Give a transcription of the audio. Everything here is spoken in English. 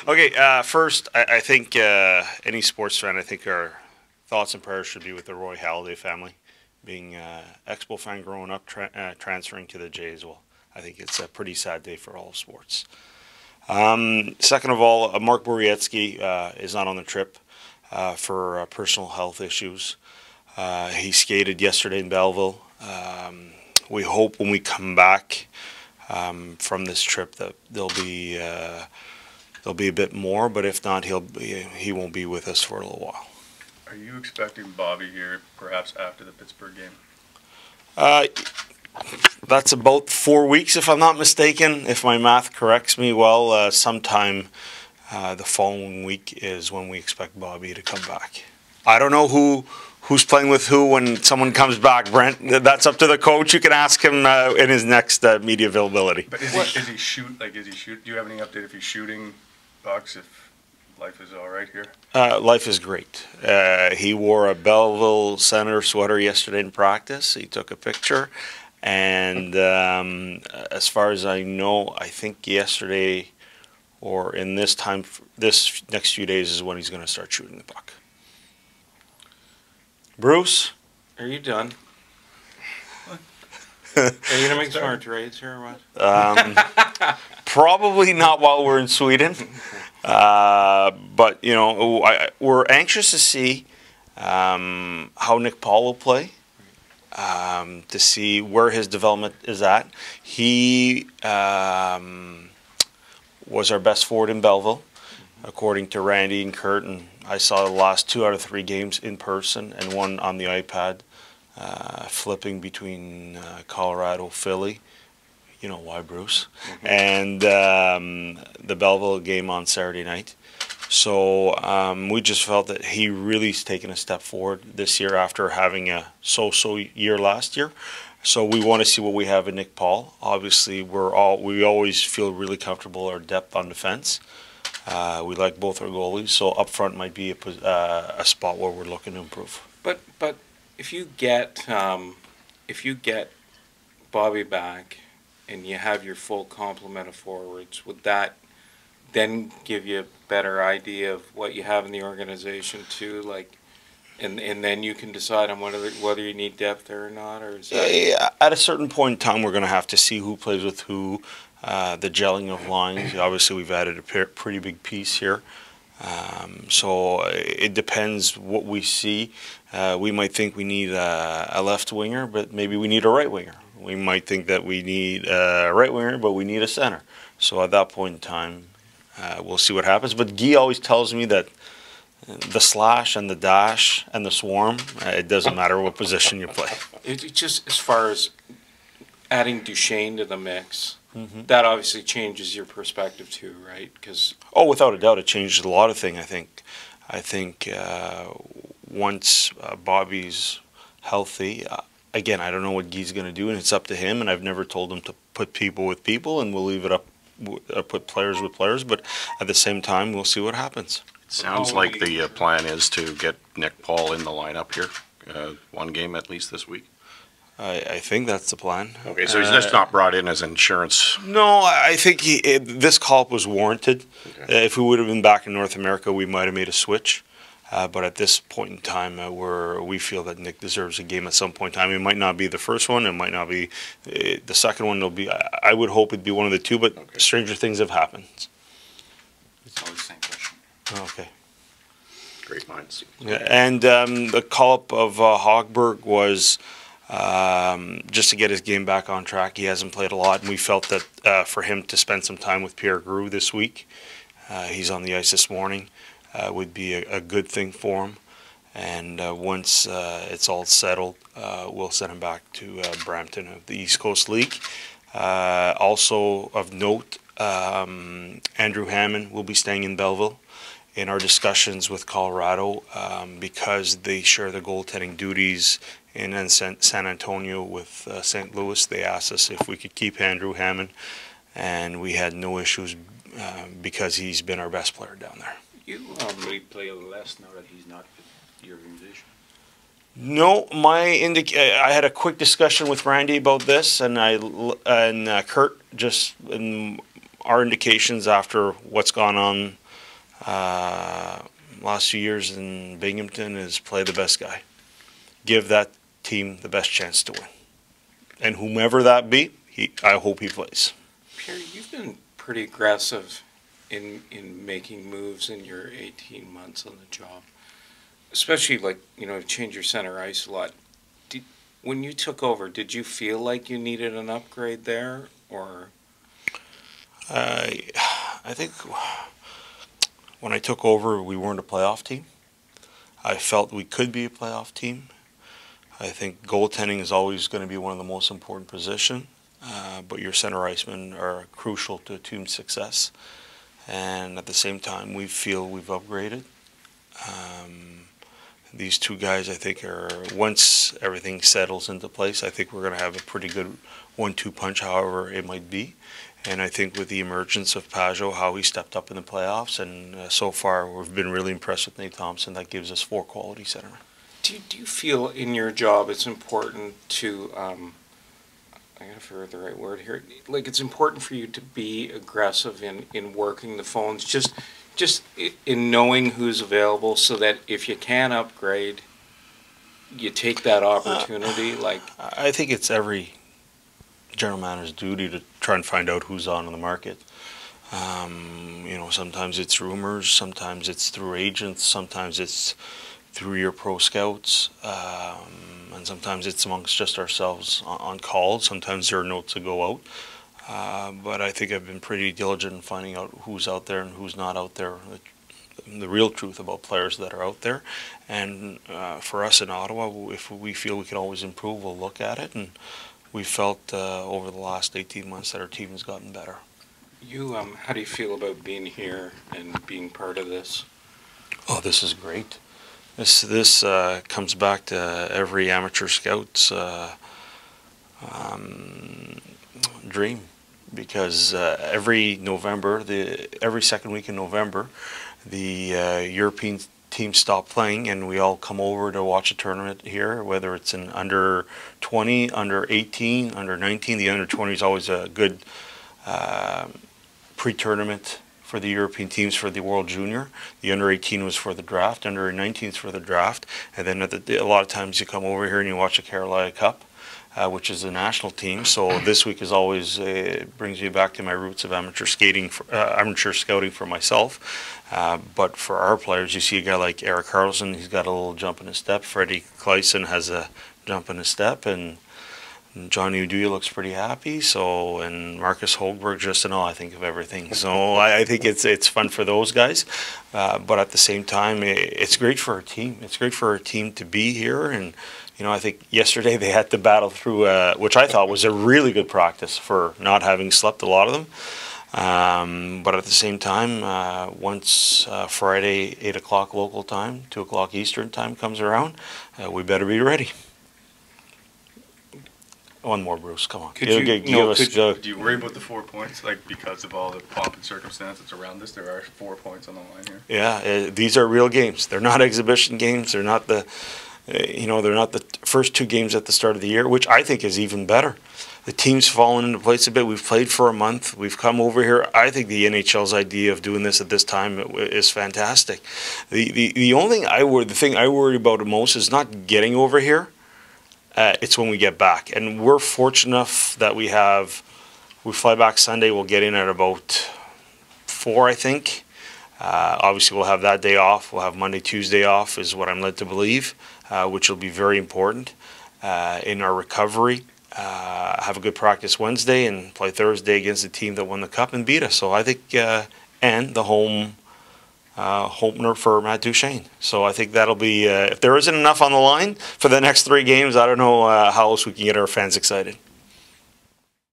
Okay, first, I think any sports fan, I think our thoughts and prayers should be with the Roy Halladay family. Being an Expo fan growing up, transferring to the Jays, well, I think it's a pretty sad day for all sports. Second of all, Mark Borowiecki is not on the trip for personal health issues. He skated yesterday in Belleville. We hope when we come back from this trip that there'll be a bit more, but if not, he won't be with us for a little while. Are you expecting Bobby here, perhaps after the Pittsburgh game? That's about 4 weeks, if I'm not mistaken. If my math corrects me well, sometime the following week is when we expect Bobby to come back. I don't know who's playing with who when someone comes back, Brent. That's up to the coach. You can ask him in his next media availability. But is he shoot? Do you have any update if he's shooting pucks? If life is all right here? Life is great. He wore a Belleville Center sweater yesterday in practice. He took a picture. And as far as I know, I think yesterday or in this next few days is when he's going to start shooting the puck. Bruce, are you done? Are you going to make some more trades here or what? Probably not while we're in Sweden. But, we're anxious to see how Nick Paul will play, to see where his development is at. He was our best forward in Belleville, according to Randy and Kurt, and I saw the last 2 out of 3 games in person and one on the iPad, flipping between Colorado, Philly. You know why, Bruce? Mm-hmm. And the Belleville game on Saturday night. So we just felt that he really's taken a step forward this year after having a so-so year last year. So we want to see what we have in Nick Paul. Obviously, we always feel really comfortable our depth on defense. We like both our goalies, so up front might be a spot where we're looking to improve. But if you get Bobby back and you have your full complement of forwards, would that then give you a better idea of what you have in the organization too? And then you can decide on whether you need depth there or not, or is that... Yeah, at a certain point in time, we're going to have to see who plays with who. The gelling of lines. Obviously, we've added a pretty big piece here. So it depends what we see. We might think we need a left winger, but maybe we need a right winger. We might think that we need a right winger, but we need a center. So at that point in time, we'll see what happens. But Guy always tells me that the slash and the dash and the swarm, it doesn't matter what position you play. It's just as far as adding Duchesne to the mix, that obviously changes your perspective too, right? Without a doubt, it changes a lot of things. I think once Bobby's healthy, again, I don't know what Guy's going to do, and it's up to him. And I've never told him to put people with people, and we'll leave it up, put players with players. But at the same time, we'll see what happens. It sounds like the plan is to get Nick Paul in the lineup here, one game at least this week. I think that's the plan. Okay, so he's just not brought in as insurance. No, I think this call-up was warranted. Okay. If we would have been back in North America, we might have made a switch. But at this point in time, we feel that Nick deserves a game at some point in time. It might not be the first one. It might not be the second one. It'll be. I would hope it'd be one of the two, but stranger things have happened. It's always the same question. Okay. Great minds. Yeah, and the call-up of Hogberg was just to get his game back on track. He hasn't played a lot, and we felt that for him to spend some time with Pierre Dorion this week, he's on the ice this morning, would be a good thing for him. And once it's all settled, we'll send him back to Brampton of the East Coast League. Also of note, Andrew Hammond will be staying in Belleville. In our discussions with Colorado, because they share the goaltending duties in San Antonio with St. Louis, they asked us if we could keep Andrew Hammond, and we had no issues because he's been our best player down there. You really play less now that he's not with your organization? No, I had a quick discussion with Randy about this, and Kurt, just in our indications after what's gone on last few years in Binghamton is play the best guy. Give that team the best chance to win. And whomever that be, I hope he plays. Pierre, you've been pretty aggressive in making moves in your 18 months on the job. Especially, like, change your center ice a lot. When you took over, did you feel like you needed an upgrade there, or? I think when I took over, we weren't a playoff team. I felt we could be a playoff team. I think goaltending is always going to be one of the most important positions, but your center icemen are crucial to a team's success. And at the same time, we feel we've upgraded. These two guys, I think, once everything settles into place, I think we're going to have a pretty good 1-2 punch, however it might be. And I think with the emergence of Pajot, how he stepped up in the playoffs, and so far we've been really impressed with Nate Thompson. That gives us 4 quality centermen. Do you feel in your job it's important to, I gotta figure out the right word here, like it's important for you to be aggressive in working the phones, just in knowing who's available, so that if you can upgrade, you take that opportunity? I think it's every general manager's duty to try and find out who's on in the market. Sometimes it's rumors, sometimes it's through agents, sometimes it's through your pro scouts, and sometimes it's amongst just ourselves on call. Sometimes there are notes that go out. But I think I've been pretty diligent in finding out who's out there and who's not out there, the real truth about players that are out there. And for us in Ottawa, if we feel we can always improve, we'll look at it. And we felt over the last 18 months that our team has gotten better. How do you feel about being here and being part of this? Oh, this is great. This comes back to every amateur scout's dream, because every November, every second week in November, the European teams stop playing, and we all come over to watch a tournament here, whether it's an under 20, under 18, under 19. The under 20 is always a good pre-tournament for the European teams for the World Junior. The under 18 was for the draft, under 19 is for the draft, and then a lot of times you come over here and you watch a Carolina Cup, which is the national team. So this week is always brings me back to my roots of amateur scouting for myself. But for our players, you see a guy like Erik Karlsson, he's got a little jump in his step. Freddie Kleisen has a jump in his step, and Johnny Uduya looks pretty happy. So, and Marcus Holgberg, just in all, I think of everything. So I think it's fun for those guys, but at the same time, it's great for our team. It's great for our team to be here, and I think yesterday they had to battle through, which I thought was a really good practice for not having slept, a lot of them. But at the same time, once Friday 8 o'clock local time, 2 o'clock Eastern time comes around, we better be ready. One more, Bruce. Come on. Do you worry about the 4 points, because of all the pomp and circumstance that's around this? There are 4 points on the line here. Yeah, these are real games. They're not exhibition games. They're not the, they're not the first 2 games at the start of the year, which I think is even better. The team's fallen into place a bit. We've played for a month. We've come over here. I think the NHL's idea of doing this at this time is fantastic. The thing I worry about the most is not getting over here. It's when we get back, and we're fortunate enough that we fly back Sunday. We'll get in at about 4, I think. Obviously, we'll have that day off. We'll have Monday, Tuesday off, is what I'm led to believe, which will be very important in our recovery. Have a good practice Wednesday and play Thursday against the team that won the Cup and beat us. So I think, and the home opener for Matt Duchene. So I think that'll be, if there isn't enough on the line for the next 3 games, I don't know how else we can get our fans excited.